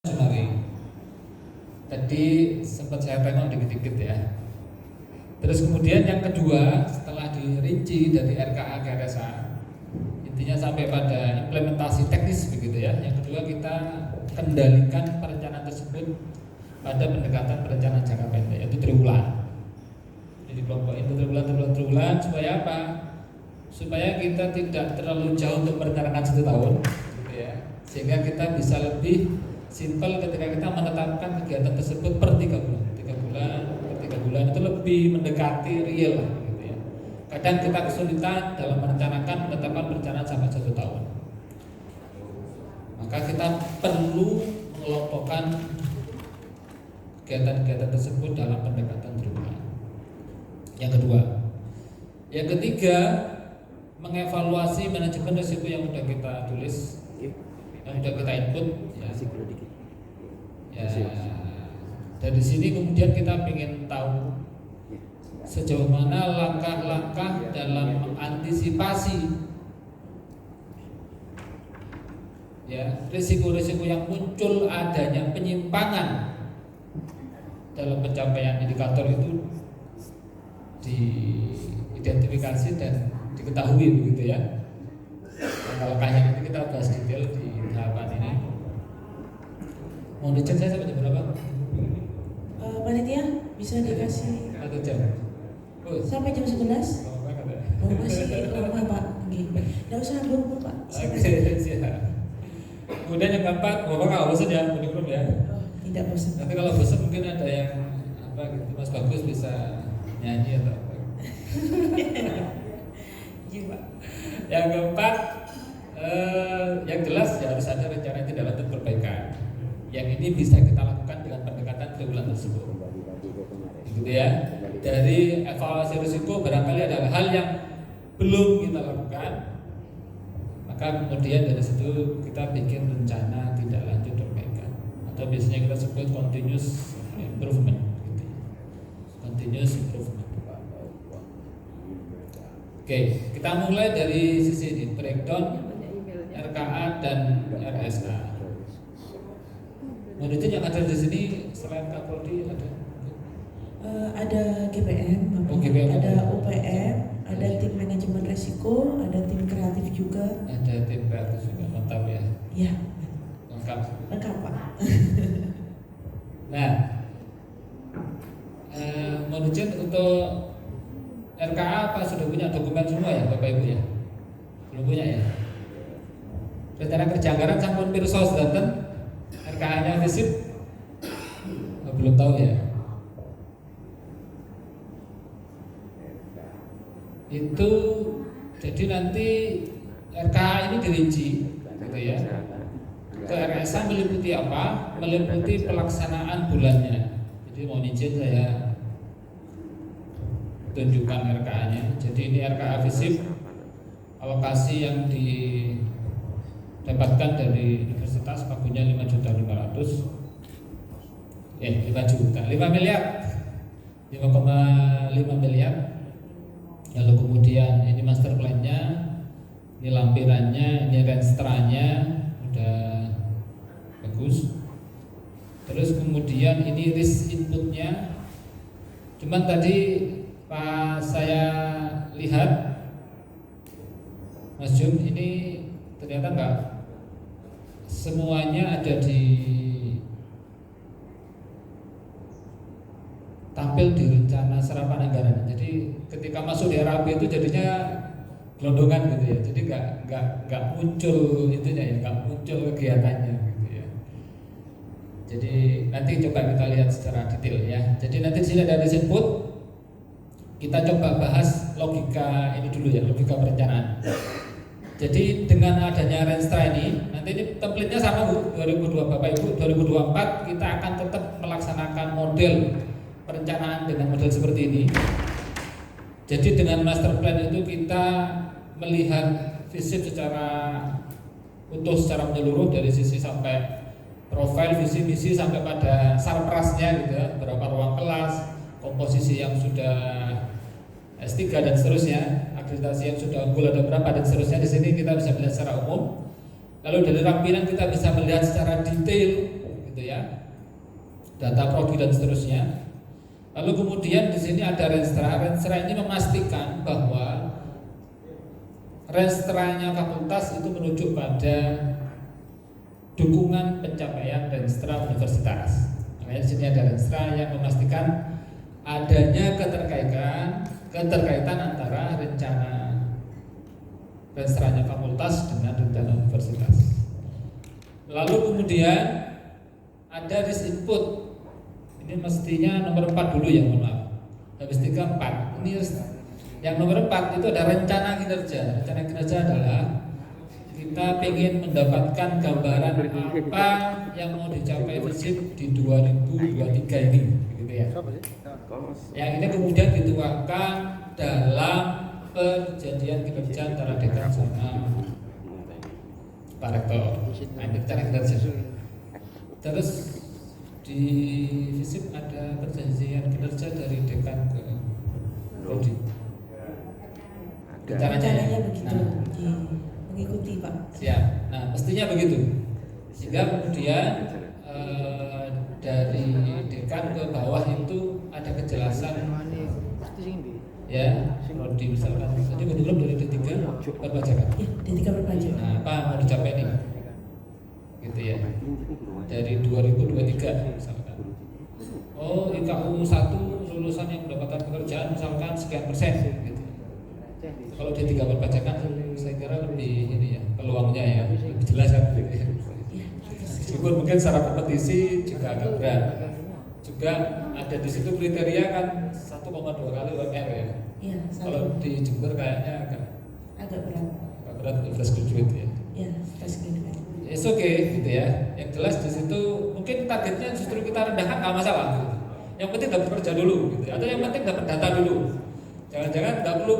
Jumari. Tadi sempat saya tengok dikit-dikit ya. Terus kemudian yang kedua, setelah dirinci dari RKA ke RSA, intinya sampai pada implementasi teknis begitu ya. Yang kedua, kita kendalikan perencanaan tersebut pada pendekatan perencanaan jangka pendek, yaitu triwulan. Jadi kelompok itu triwulan supaya apa? Supaya kita tidak terlalu jauh untuk merencanakan 1 tahun, gitu ya. Sehingga kita bisa lebih simpel ketika kita menetapkan kegiatan tersebut per 3 bulan. 3 bulan itu lebih mendekati real lah, gitu ya. Kadang kita kesulitan dalam menetapkan perencanaan sampai 1 tahun. Maka kita perlu mengelompokkan kegiatan-kegiatan tersebut dalam pendekatan triwulan. Yang kedua, yang ketiga, mengevaluasi manajemen risiko yang sudah kita tulis, yang sudah kita input. Ya, dari sini kemudian kita ingin tahu sejauh mana langkah-langkah dalam mengantisipasi ya risiko-risiko yang muncul adanya penyimpangan dalam pencapaian indikator itu diidentifikasi dan diketahui begitu ya. Langkah-langkahnya nanti kita bahas detail di tahapan ini. Mau dicek saya sampai jam berapa? Panitia bisa dikasih 1 jam. sampai jam 11? Oh masih lama Pak. Nggak usah buru-buru Pak. Oke, siap. Kemudian yang keempat, Bapak nggak bosan ya, kurikulum ya? Oh, tidak bosan. Nanti kalau bosan mungkin ada yang apa gitu, Mas Bagus bisa nyanyi atau apa. Iya Pak. Yang keempat, yang jelas ya harus ada rencana tindak lanjut perbaikan. Yang ini bisa kita lakukan dengan pendekatan triwulan tersebut. Gitu ya. Dari evaluasi risiko barangkali ada hal yang belum kita lakukan, maka kemudian dari situ kita bikin rencana tindak lanjut perbaikan, atau biasanya kita sebut continuous improvement. Gitu. Continuous improvement. Oke, kita mulai dari sisi ini, breakdown RKA dan RSA. Menurut yang ada di sini selain Kapolri ada? Ada GPM, Bapak. Oh, GPM. Ada UPM, ada tim manajemen resiko, ada tim kreatif juga. Ada tim kreatif juga, mantap ya. Ya, Lengkap. lengkap Pak. Nah, menurut untuk RKA apa sudah punya dokumen semua ya Bapak Ibu ya? Belum punya ya? Rencana kerja anggaran sampun pirsa sedanten RKA-nya visit? Belum tahu ya. Itu jadi nanti RKA ini dirinci gitu ya. Ke RSA meliputi apa? Meliputi pelaksanaan bulannya. Jadi mau izin saya tunjukkan RKA-nya. Jadi ini RKA FISIP, alokasi yang didapatkan dari universitas pagunya 5.500.000. 5 juta, 5 miliar, 5,5 miliar. Lalu kemudian ini master plan-nya, ini lampirannya, ini renstranya udah bagus. Terus kemudian ini risk inputnya. Cuman tadi pas saya lihat Mas Jum, ini ternyata enggak semuanya ada di tampil di rencana serapan anggaran. Jadi ketika masuk di RAB itu jadinya gelondongan gitu ya. Jadi enggak muncul itunya ya, enggak muncul kegiatannya gitu ya. Jadi nanti coba kita lihat secara detail ya. Jadi nanti di sini ada input. Kita coba bahas logika ini dulu ya, logika perencanaan. Jadi dengan adanya Renstra ini, nanti ini template-nya sama Bu, 2002 Bapak Ibu, 2024 kita akan tetap melaksanakan model perencanaan dengan model seperti ini. Jadi dengan master plan itu kita melihat visi secara utuh, secara menyeluruh dari sisi sampai profil, visi misi sampai pada sarprasnya gitu ya, berapa ruang kelas, komposisi yang sudah S3 dan seterusnya, akreditasi yang sudah unggul ada berapa dan seterusnya. Di sini kita bisa melihat secara umum. Lalu dari lampiran kita bisa melihat secara detail gitu ya, data prodi dan seterusnya. Lalu kemudian di sini ada Renstra. Renstra ini memastikan bahwa Renstranya fakultas itu merujuk pada dukungan pencapaian Renstra universitas. Makanya di sini ada Renstra yang memastikan adanya keterkaitan antara rencana Renstranya fakultas dengan rencana universitas. Lalu kemudian ada risk input. Ini mestinya nomor 4 dulu ya, mohon maaf. Habis 3 4. Ini yang nomor 4 itu ada rencana kinerja. Rencana kinerja adalah kita ingin mendapatkan gambaran apa yang mau dicapai FISIP di 2023 ini, gitu ya. Yang ini kemudian dituangkan dalam perjanjian kinerja antara dekan sama Pak Rektor. Nah, ini rencana kinerja. Terus di FISIP ada perjanjian kinerja dari dekan ke prodi. Rencananya begitu, mengikuti Pak. Siap. Nah, mestinya begitu. Sehingga kemudian dari dekan ke bawah itu ada kejelasan. Ya, prodi misalkan. Tadi belum dari D3 perpajakan. Ya, D3 perpajakan. Nah, apa mau dicapai nih? Gitu ya. Dari 2023 misalkan. Oh, IKU 1 lulusan yang mendapatkan pekerjaan misalkan sekian persen gitu. Kalau D3 perpajakan saya kira lebih ini ya, peluangnya ya lebih jelas kan gitu ya. Meskipun mungkin secara kompetisi juga agak berat. Juga ada di situ kriteria kan 1,2 kali UMR ya. Iya, Kalau di Jember kayaknya agak berat. agak berat untuk fresh graduate ya. Ya, fresh graduate. It's okay gitu ya. Yang jelas di situ mungkin targetnya justru kita rendahkan nggak masalah. Gitu. Yang penting dapat kerja dulu, gitu. Atau yang penting dapat data dulu. Jangan-jangan nggak perlu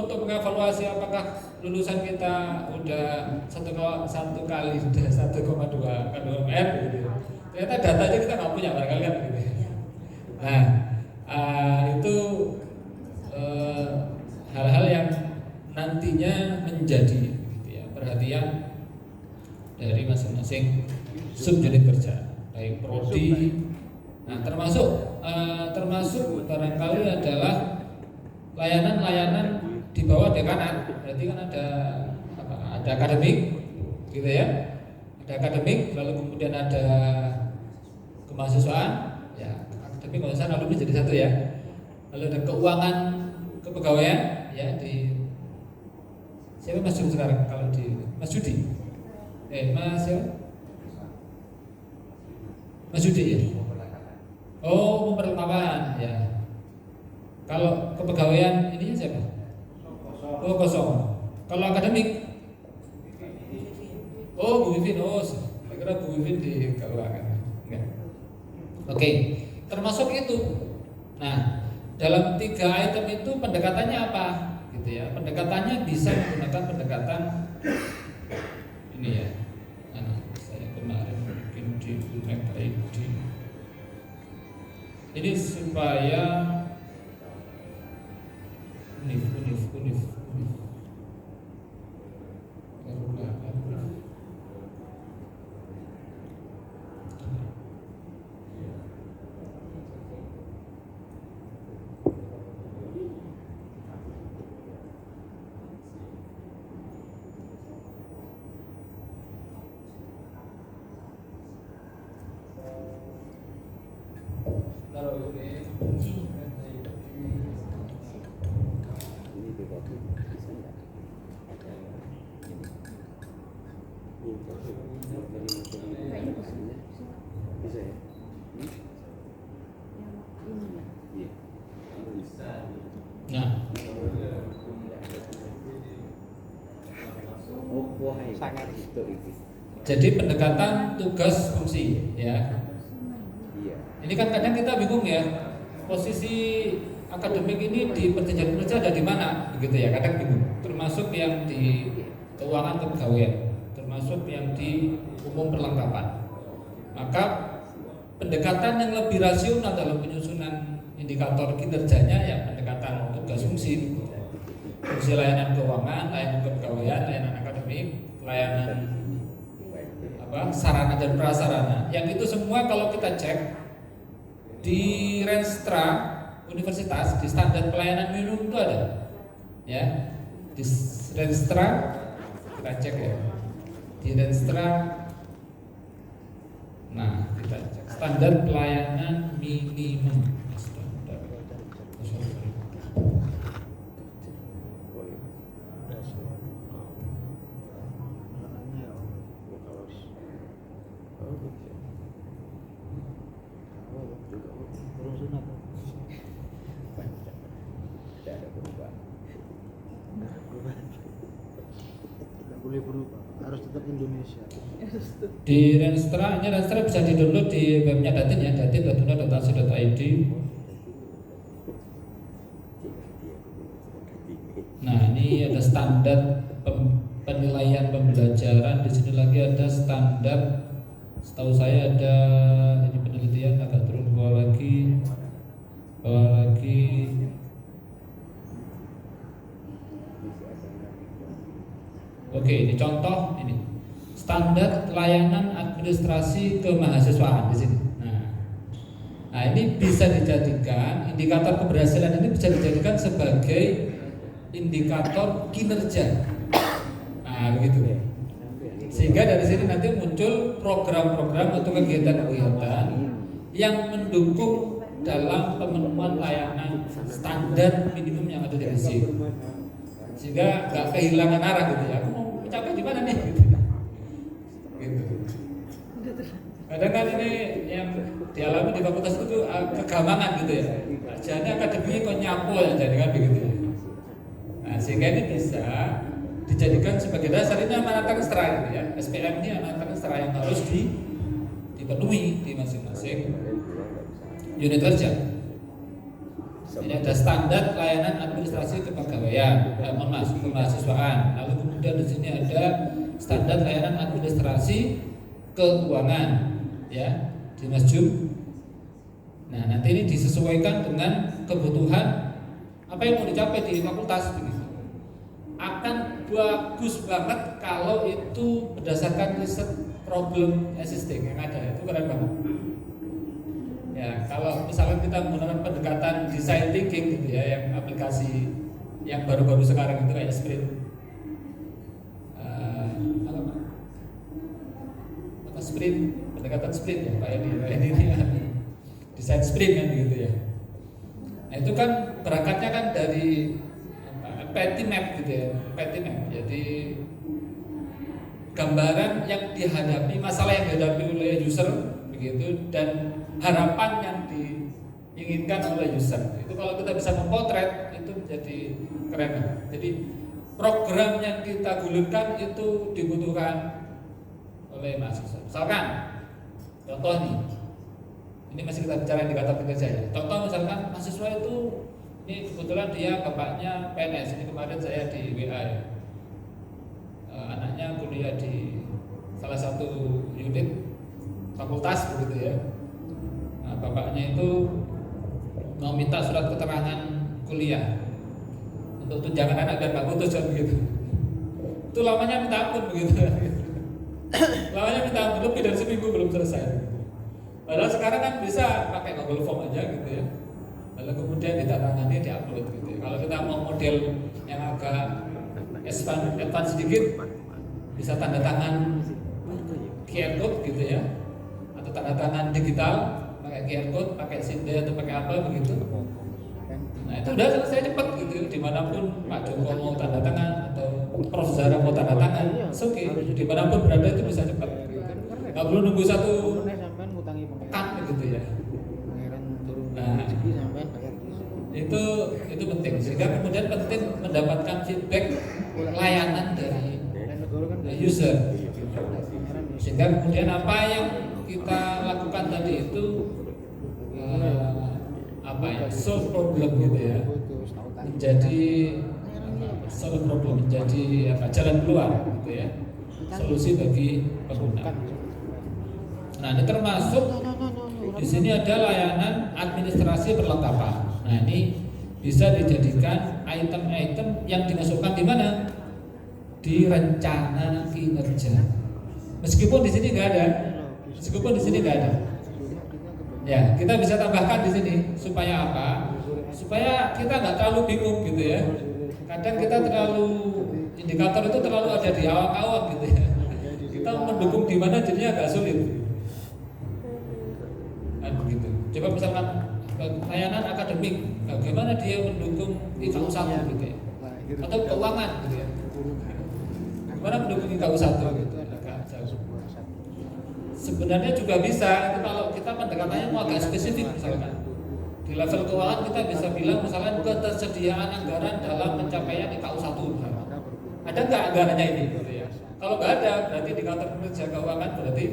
untuk mengevaluasi apakah lulusan kita udah satu kali sudah 1,2 kali UMR gitu. Ternyata datanya kita nggak punya barangkali kan gitu. Nah, itu hal-hal yang nantinya menjadi gitu ya, perhatian dari masing-masing subunit kerja, baik prodi. Nah, termasuk barangkali adalah layanan-layanan di bawah dekanat. Berarti kan ada akademik, gitu ya. Ada akademik, lalu kemudian ada kemahasiswaan, ya akademik kemahasiswaan alumni jadi satu ya. Lalu ada keuangan kepegawaian, ya di siapa Mas Judi sekarang kalau di Mas Judi, Mas Judi ya. Oh, pemberlengkapan ya. Kalau kepegawaian ini siapa? Oh, kosong. Kalau akademik? Oh, Bu Vivin. Oh, saya kira Bu Vivin di keuangan. Enggak. Oke, termasuk itu. Nah, dalam 3 item itu pendekatannya apa? Gitu ya. Pendekatannya bisa menggunakan pendekatan ini ya. Nah, saya kemarin bikin di UNED. Ini supaya unif. Nah, jadi pendekatan tugas fungsi ya. Ini kan kadang kita bingung ya, posisi akademik ini di perjanjian kerja ada di mana, begitu ya. Kadang bingung. Termasuk yang di keuangan kepegawaian, termasuk yang di umum perlengkapan. Maka pendekatan yang lebih rasional dalam penyusunan indikator kinerjanya ya pendekatan tugas fungsi. Fungsi layanan keuangan, layanan kepegawaian, layanan akademik, layanan sarana dan prasarana. Yang itu semua kalau kita cek di Renstra Universitas di standar pelayanan minimum itu ada, ya di Renstra kita cek ya di Renstra. Nah kita cek standar pelayanan minimum standar. Boleh berubah, harus tetap Indonesia. Di Renstra, ini Renstra bisa di-download di webnya Datin ya, datin.una.ac.id. Nah, ini ada standar penilaian pembelajaran. Di sini lagi ada standar. Setahu saya ada ini penelitian, agak turun bawah lagi. Oke, ini contoh ini standar layanan administrasi kemahasiswaan di sini. Nah, ini bisa dijadikan indikator keberhasilan, ini bisa dijadikan sebagai indikator kinerja. Nah, begitu. Sehingga dari sini nanti muncul program-program atau kegiatan-kegiatan yang mendukung dalam pemenuhan layanan standar minimum yang ada di RSI. Sehingga nggak kehilangan arah gitu ya. Aku mau mencapai di mana nih? Gitu. Kadang kan ini yang dialami di fakultas itu kegamangan gitu ya. Jadi akademiknya kok nyapu ya, jadi kan begitu ya. Nah, sehingga ini bisa dijadikan sebagai dasar, ini amanat ekstra gitu ya. SPM ini amanat ekstra yang harus dipenuhi di masing-masing unit kerja. Ini ada standar layanan administrasi kepegawaian, kemahasiswaan. Lalu kemudian di sini ada standar layanan administrasi keuangan, ya, di Masjid. Nah, nanti ini disesuaikan dengan kebutuhan apa yang mau dicapai di fakultas begitu. Akan bagus banget kalau itu berdasarkan riset problem existing yang ada, itu keren banget. Ya, kalau misalnya kita menggunakan pendekatan design thinking gitu ya, yang aplikasi yang baru-baru sekarang itu kayak sprint, sprint, pendekatan sprint ya Pak ini design sprint kan gitu ya. Nah itu kan berangkatnya kan dari empathy map gitu ya, empathy map. Jadi gambaran yang dihadapi, masalah yang dihadapi oleh user begitu, dan harapan yang diinginkan oleh user. Itu kalau kita bisa memotret itu menjadi keren. Jadi program yang kita gulirkan itu dibutuhkan oleh mahasiswa. Misalkan contoh nih, ini masih kita bicara indikator kinerja ya. Contoh misalkan mahasiswa itu ini kebetulan dia bapaknya PNS. Ini kemarin saya di WA ya. Anaknya kuliah di salah satu unit fakultas begitu ya. Nah, bapaknya itu mau minta surat keterangan kuliah untuk tunjangan anak biar nggak putus kan begitu. Itu lamanya minta ampun begitu. Lamanya minta ampun lebih dari seminggu belum selesai. Padahal sekarang kan bisa pakai Google Form aja gitu ya. Lalu kemudian ditandatangani, diupload gitu ya. Kalau kita mau model yang agak advance sedikit, bisa tanda tangan QR code gitu ya, atau tanda tangan digital pakai QR code, pakai SIM atau pakai apa begitu. Nah itu udah selesai cepat gitu, dimanapun Pak Joko mau tanda tangan atau Prof Zara mau tanda tangan, oke, dimanapun berada itu bisa cepat. Nggak perlu nunggu satu pekan gitu ya. Nah itu penting, sehingga kemudian penting mendapatkan feedback layanan dari user, sehingga kemudian apa yang kita lakukan tadi itu solve problem gitu ya, menjadi solve problem, menjadi jalan keluar gitu ya, solusi bagi pengguna. Nah ini termasuk di sini ada layanan administrasi perlengkapan. Nah ini bisa dijadikan item-item yang dimasukkan di mana? Di rencana kinerja. Meskipun di sini nggak ada, meskipun di sini nggak ada. Ya, kita bisa tambahkan di sini supaya apa? Supaya kita nggak terlalu bingung gitu ya. Kadang kita terlalu indikator itu terlalu ada di awak-awak gitu ya. Kita mendukung di mana jadinya agak sulit. Kan begitu. Coba misalkan layanan akademik, bagaimana dia mendukung IKU 1 gitu ya. Atau keuangan gitu ya. Gimana mendukung IKU 1 gitu. Sebenarnya juga bisa, itu kalau kita pendekatannya mau agak spesifik misalkan. Di level keuangan kita bisa bilang misalkan ketersediaan anggaran dalam pencapaian IKU 1 misalkan. Ada nggak anggarannya ini? Gitu ya. Kalau nggak ada, berarti di kantor kerja keuangan berarti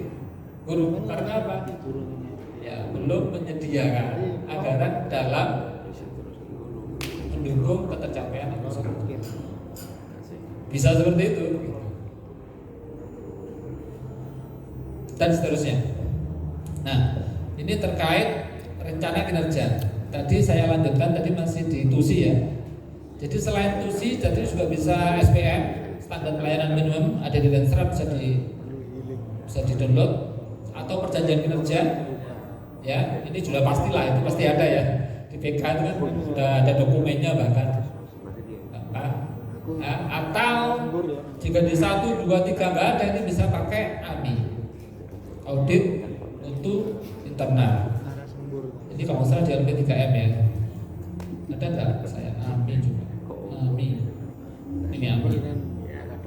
buruk. Karena apa? Ya, belum menyediakan anggaran dalam mendukung ketercapaian IKU 1. Bisa seperti itu. Dan seterusnya. Nah, ini terkait rencana kinerja. Tadi saya lanjutkan, tadi masih di TUSI ya. Jadi selain TUSI, jadi juga bisa SPM, standar pelayanan minimum, ada di Lensra, bisa di download, atau perjanjian kinerja. Ya, ini sudah pastilah, itu pasti ada ya. Di PK itu kan sudah ada dokumennya bahkan. Atau jika di 1, 2, 3 nggak ada, ini bisa pakai AMI. Audit untuk internal. Ini kalau nggak salah di LP 3M ya. Ada nggak saya AMI juga? AMI. Ini AMI.